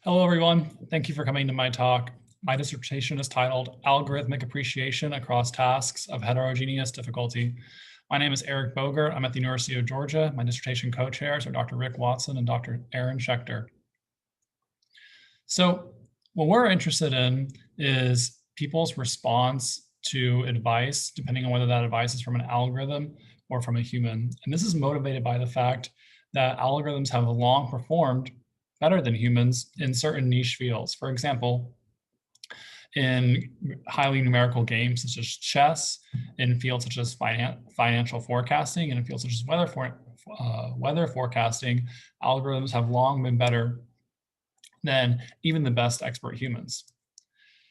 Hello, everyone. Thank you for coming to my talk. My dissertation is titled Algorithmic Appreciation Across Tasks of Heterogeneous Difficulty. My name is Eric Boger. I'm at the University of Georgia. My dissertation co-chairs are Dr. Rick Watson and Dr. Aaron Schechter. So what we're interested in is people's response to advice, depending on whether that advice is from an algorithm or from a human. And this is motivated by the fact that algorithms have long performed better than humans in certain niche fields. For example, in highly numerical games such as chess, in fields such as financial forecasting, and in fields such as weather forecasting, algorithms have long been better than even the best expert humans.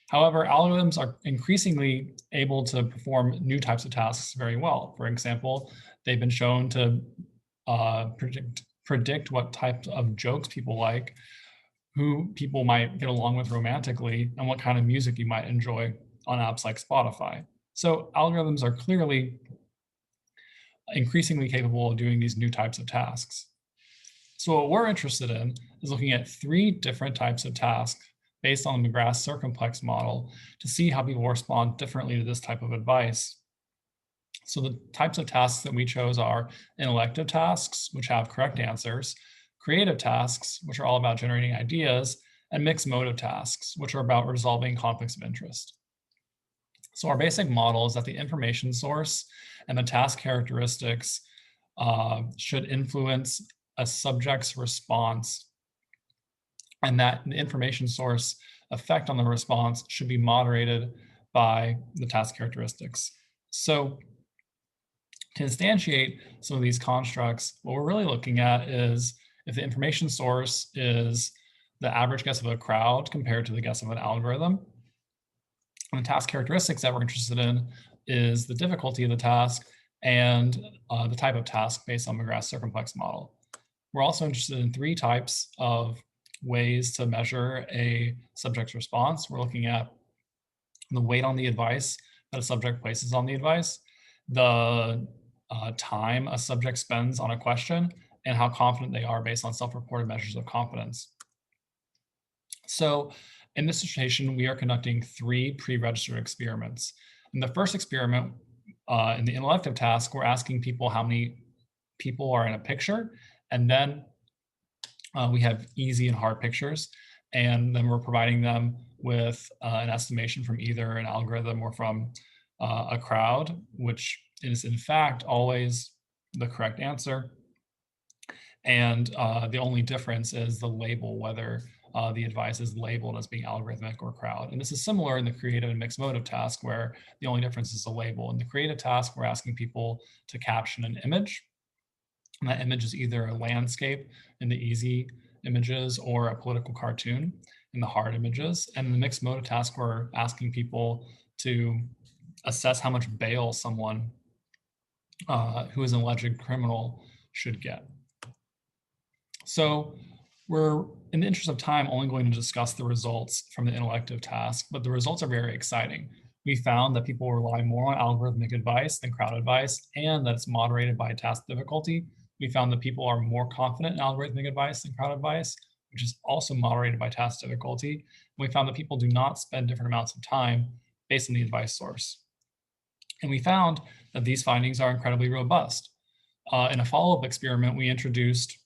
However, algorithms are increasingly able to perform new types of tasks very well. For example, they've been shown to predict what types of jokes people like, who people might get along with romantically, and what kind of music you might enjoy on apps like Spotify. So algorithms are clearly increasingly capable of doing these new types of tasks. So what we're interested in is looking at 3 different types of tasks based on the McGrath circumplex model to see how people respond differently to this type of advice. So the types of tasks that we chose are intellective tasks, which have correct answers, creative tasks, which are all about generating ideas, and mixed motive tasks, which are about resolving conflicts of interest. So our basic model is that the information source and the task characteristics should influence a subject's response, and that the information source effect on the response should be moderated by the task characteristics. So to instantiate some of these constructs, what we're really looking at is if the information source is the average guess of a crowd compared to the guess of an algorithm. And the task characteristics that we're interested in is the difficulty of the task and the type of task based on McGrath's circumplex model. We're also interested in 3 types of ways to measure a subject's response. We're looking at the weight on the advice that a subject places on the advice, the time a subject spends on a question, and how confident they are based on self-reported measures of confidence. So in this dissertation, we are conducting 3 pre-registered experiments. In the first experiment, in the intellective task, we're asking people how many people are in a picture, and then we have easy and hard pictures, and then we're providing them with an estimation from either an algorithm or from a crowd, which is in fact always the correct answer. And the only difference is the label, whether the advice is labeled as being algorithmic or crowd. And this is similar in the creative and mixed motive task, where the only difference is the label. In the creative task, we're asking people to caption an image. And that image is either a landscape in the easy images or a political cartoon in the hard images. And in the mixed motive task, we're asking people to assess how much bail someone who is an alleged criminal should get. So we're, in the interest of time, only going to discuss the results from the intellective task, but the results are very exciting. We found that people rely more on algorithmic advice than crowd advice, and that it's moderated by task difficulty. We found that people are more confident in algorithmic advice than crowd advice, which is also moderated by task difficulty. We found that people do not spend different amounts of time based on the advice source. And we found that these findings are incredibly robust. In a follow-up experiment, we introduced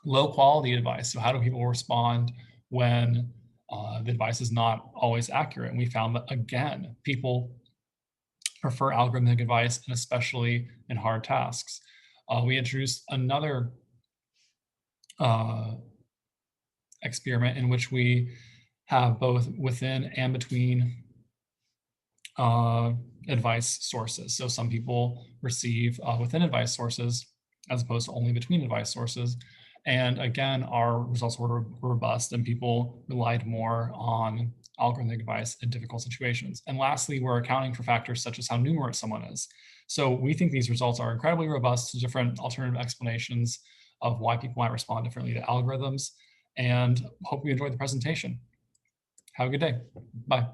low quality advice. So how do people respond when the advice is not always accurate? And we found that, again, people prefer algorithmic advice, and especially in hard tasks. We introduced another experiment in which we have both within and between advice sources. So some people receive within advice sources as opposed to only between advice sources. And again, our results were robust and people relied more on algorithmic advice in difficult situations. And lastly, we're accounting for factors such as how numerate someone is. So we think these results are incredibly robust to different alternative explanations of why people might respond differently to algorithms, and hope you enjoyed the presentation. Have a good day. Bye.